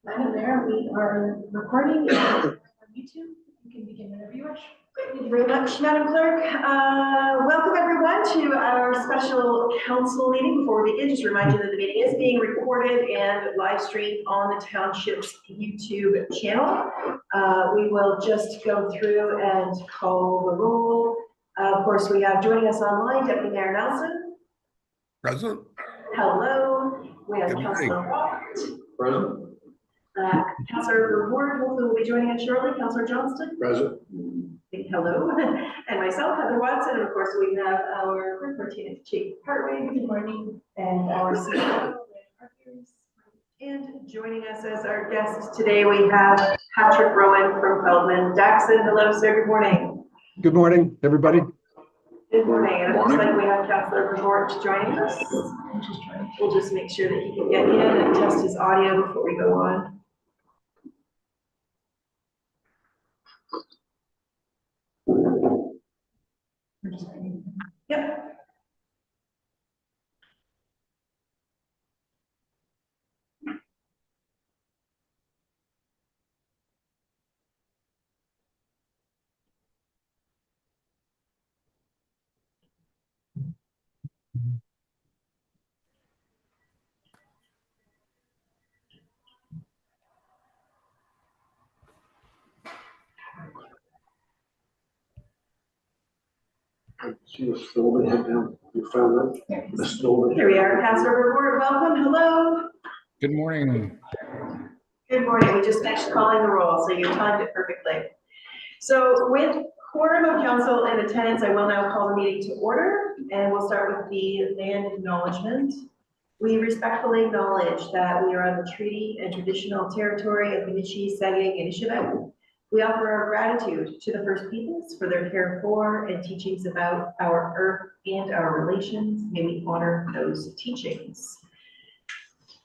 Madam Mayor, we are recording on YouTube. You can begin whenever you wish. Thank you very much, Madam Clerk. Welcome everyone to our special council meeting. Before we begin, just a reminder that the meeting is being recorded and live streamed on the Township's YouTube channel. We will just go through and call the roll. Of course, we have joining us online, Deputy Mayor Nelson. Present. Hello. We have Councillor Watt. Present. Councillor Ward, hopefully will be joining us shortly. Councillor Johnston. Present. Hello. And myself, Heather Watson. And of course, we have our Clerk Martinez, Chief Hartway. Good morning. And our CEO. And joining us as our guest today, we have Patrick Rowan from Feldman Daxon. Hello, sir. Good morning. Good morning, everybody. Good morning. And it looks like we have Councillor Bevort joining us. We'll just make sure that he can get in and test his audio before we go on. Yep. See a snowman head down. You found that? The snowman. Here we are, Councillor Bevort. Welcome. Hello. Good morning. Good morning. We just finished calling the roll, so you timed it perfectly. So with quorum of council in attendance, I will now call the meeting to order, and we'll start with the land acknowledgement. We respectfully acknowledge that we are on the treaty and traditional territory of the Michi-Sageg Initiative. We offer our gratitude to the First Peoples for their care for and teachings about our earth and our relations. May we honor those teachings.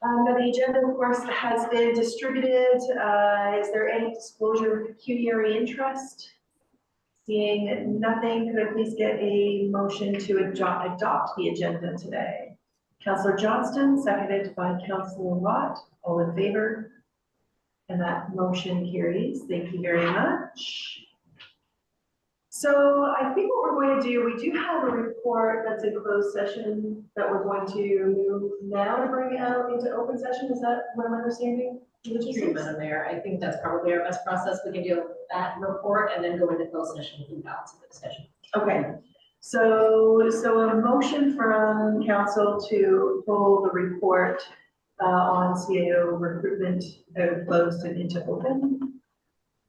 Now the agenda, of course, has been distributed. Is there any disclosure of pecuniary interest? Seeing nothing, could I please get a motion to adopt the agenda today? Councillor Johnston, seconded by Councillor Watt. All in favor? And that motion carries. Thank you very much. So I think what we're going to do, we do have a report that's in closed session that we're going to move now to bring out into open session. Is that what I'm understanding? Madam Mayor, I think that's probably our best process. We can do that report and then go into closed session for the balance of the discussion. Okay. So a motion from council to pull the report on CAO recruitment out of closed and into open.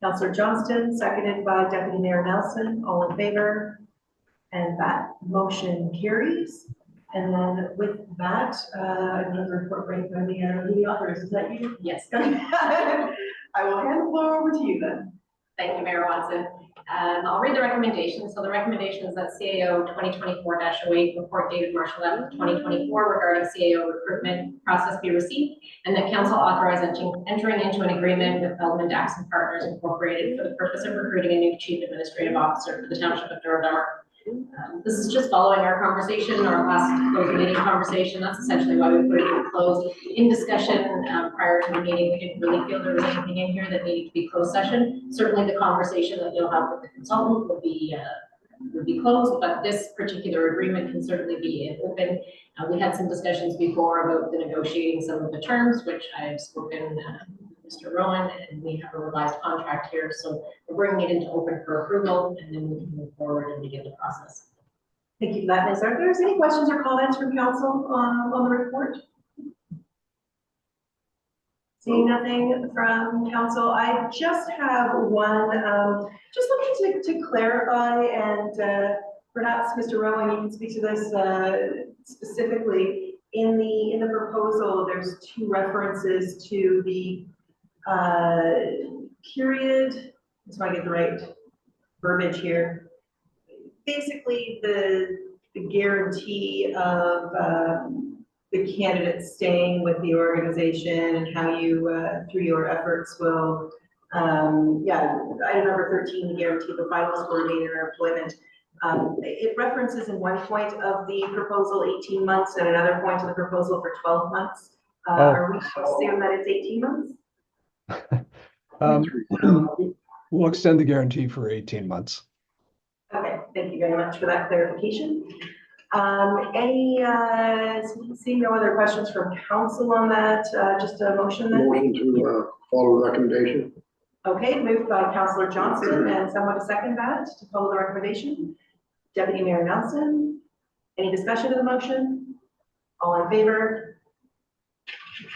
Councillor Johnston, seconded by Deputy Mayor Nelson. All in favor? And that motion carries. And then with that, I'm going to report right by the authors. Is that you? Yes. I will hand the floor over to you then. Thank you, Mayor Watson. I'll read the recommendation. So the recommendation is that CAO 2024-08 report dated March 11th, 2024 regarding CAO recruitment process be received, and that council authorize entering into an agreement with Feldman Daxon Partners Incorporated for the purpose of recruiting a new chief administrative officer for the Township of Douro-Dummer. This is just following our conversation, our last closed meeting conversation. That's essentially why we put it in closed. In discussion prior to the meeting, we didn't really feel there was anything in here that needed to be closed session. Certainly the conversation that you'll have with the consultant would be closed, but this particular agreement can certainly be open. We had some discussions before about the negotiating some of the terms, which I've spoken Mr. Rowan, and we have a revised contract here. So we're bringing it into open for approval, and then we can move forward and begin the process. Thank you for that, Ms. Are there any questions or comments from council on the report? Seeing nothing from council, I just have one, just looking to clarify, and perhaps Mr. Rowan, you can speak to this specifically. In the proposal, there's two references to the period, so I get the right verbiage here. Basically, the guarantee of the candidate staying with the organization and how you, through your efforts, will, item number 13, the guarantee of the finalist coordinator employment. It references in one point of the proposal 18 months and another point of the proposal for 12 months. Are we to assume that it's 18 months? We'll extend the guarantee for 18 months. Okay, thank you very much for that clarification. Seeing no other questions from council on that, just a motion then? Motion to follow the recommendation. Okay, moved by Councillor Johnston and someone to second that, to follow the recommendation. Deputy Mayor Nelson, any discussion of the motion? All in favor?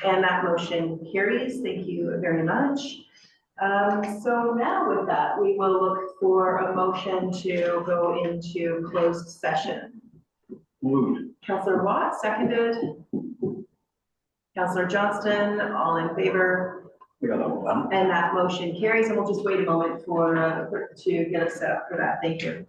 And that motion carries. Thank you very much. So now with that, we will look for a motion to go into closed session. Moved. Councillor Watt, seconded. Councillor Johnston, all in favor? We got that one. And that motion carries, and we'll just wait a moment to get us set up for that. Thank you.